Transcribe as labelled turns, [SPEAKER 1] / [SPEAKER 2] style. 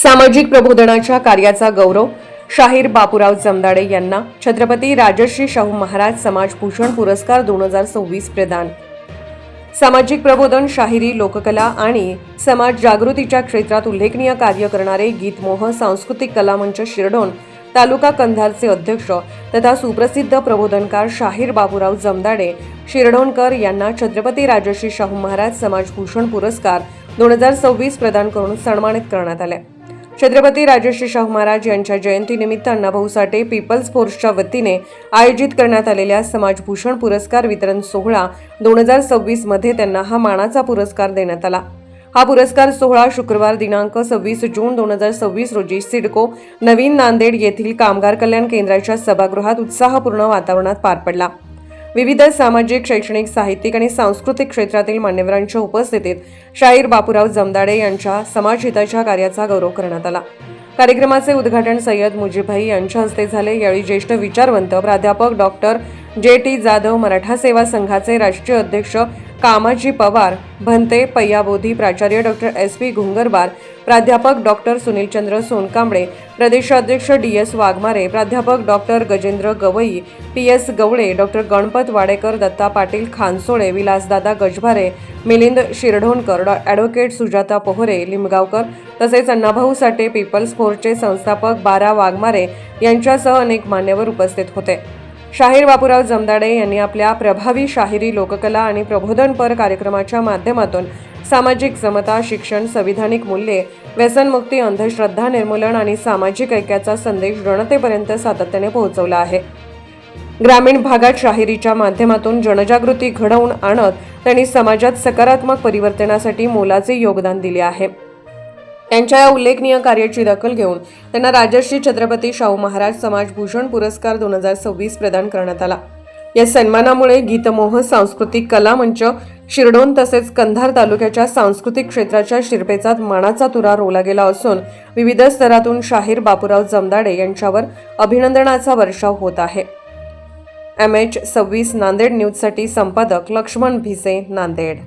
[SPEAKER 1] सामाजिक प्रबोधनाच्या कार्याचा गौरव शाहीर बापूराव जमदाडे यांना छत्रपती राजर्षी शाहू महाराज समाजभूषण पुरस्कार 2026 प्रदान। सामाजिक प्रबोधन, शाहिरी, लोककला आणि समाज जागृतीच्या क्षेत्रात उल्लेखनीय कार्य करणारे गीतमोह सांस्कृतिक कला मंच शिरढोण तालुका कंधारचे अध्यक्ष तथा सुप्रसिद्ध प्रबोधनकार शाहीर बापूराव जमदाडे शिरढोणकर यांना छत्रपती राजर्षी शाहू महाराज समाजभूषण पुरस्कार 2026 प्रदान करून सन्मानित करण्यात आले। छत्रपती राजर्षी शाहू महाराज यांच्या जयंतीनिमित्त अण्णाभाऊ साठे पीपल्स फोर्सच्या वतीने आयोजित करण्यात आलेल्या समाजभूषण पुरस्कार वितरण सोहळा 2026 मध्ये त्यांना हा मानाचा पुरस्कार देण्यात आला। हा पुरस्कार सोहळा शुक्रवार दिनांक 26 जून 2026 रोजी सिडको नवीन नांदेड येथील कामगार कल्याण केंद्राच्या सभागृहात उत्साहपूर्ण वातावरणात पार पडला। विविध सामाजिक, शैक्षणिक, साहित्यिक आणि सांस्कृतिक क्षेत्रातील मान्यवरांच्या उपस्थितीत शाहीर बापूराव जमदाडे यांच्या समाजहिताच्या कार्याचा गौरव करण्यात आला। कार्यक्रमाचे उद्घाटन सय्यद मुजीबभाई यांच्या हस्ते झाले। यावेळी ज्येष्ठ विचारवंत प्राध्यापक डॉक्टर जे.टी. जाधव, मराठा सेवा संघाचे राष्ट्रीय अध्यक्ष कामाजी पवार, भंते पय्याबोधी, प्राचार्य डॉक्टर S.P. घुंगरबार, प्राध्यापक डॉक्टर सुनीलचंद्र सोनकांबळे, प्रदेशाध्यक्ष D.S. वाघमारे, प्राध्यापक doctor Gajendra Gawai, P.S. Gawale, doctor Ganpat Wadekar, Datta Patil Khansole, Vilasdada Gajbhare, Milind Shirdhonkar, advocate Sujata Pohare Limgaonkar तसेच अण्णाभाऊ साठे पीपल्स फोर्सचे संस्थापक बारा वाघमारे यांच्यासह अनेक मान्यवर उपस्थित होते। शाहीर बापूराव जमदाडे यांनी आपल्या प्रभावी शाहिरी, लोककला आणि प्रबोधनपर कार्यक्रमाच्या माध्यमातून सामाजिक समता, शिक्षण, संविधानिक मूल्ये, व्यसनमुक्ती, अंधश्रद्धा निर्मूलन आणि सामाजिक ऐक्याचा संदेश जनतेपर्यंत सातत्याने पोहोचवला आहे। ग्रामीण भागात शाहिरीच्या माध्यमातून जनजागृती घडवून आणत त्यांनी समाजात सकारात्मक परिवर्तनासाठी मोलाचे योगदान दिले आहे। त्यांच्या या उल्लेखनीय कार्याची दखल घेऊन त्यांना राजर्षी छत्रपती शाहू महाराज समाजभूषण पुरस्कार 2026 प्रदान करण्यात आला। या सन्मानामुळे गीतमोह सांस्कृतिक कला मंच शिरढोण तसेच कंधार तालुक्याच्या सांस्कृतिक क्षेत्राच्या शिरपेचात मानाचा तुरा रोवला गेला असून विविध स्तरातून शाहीर बापूराव जमदाडे यांच्यावर अभिनंदनाचा वर्षाव होत आहे। MH26 नांदेड न्यूजसाठी संपादक लक्ष्मण भिसे, नांदेड।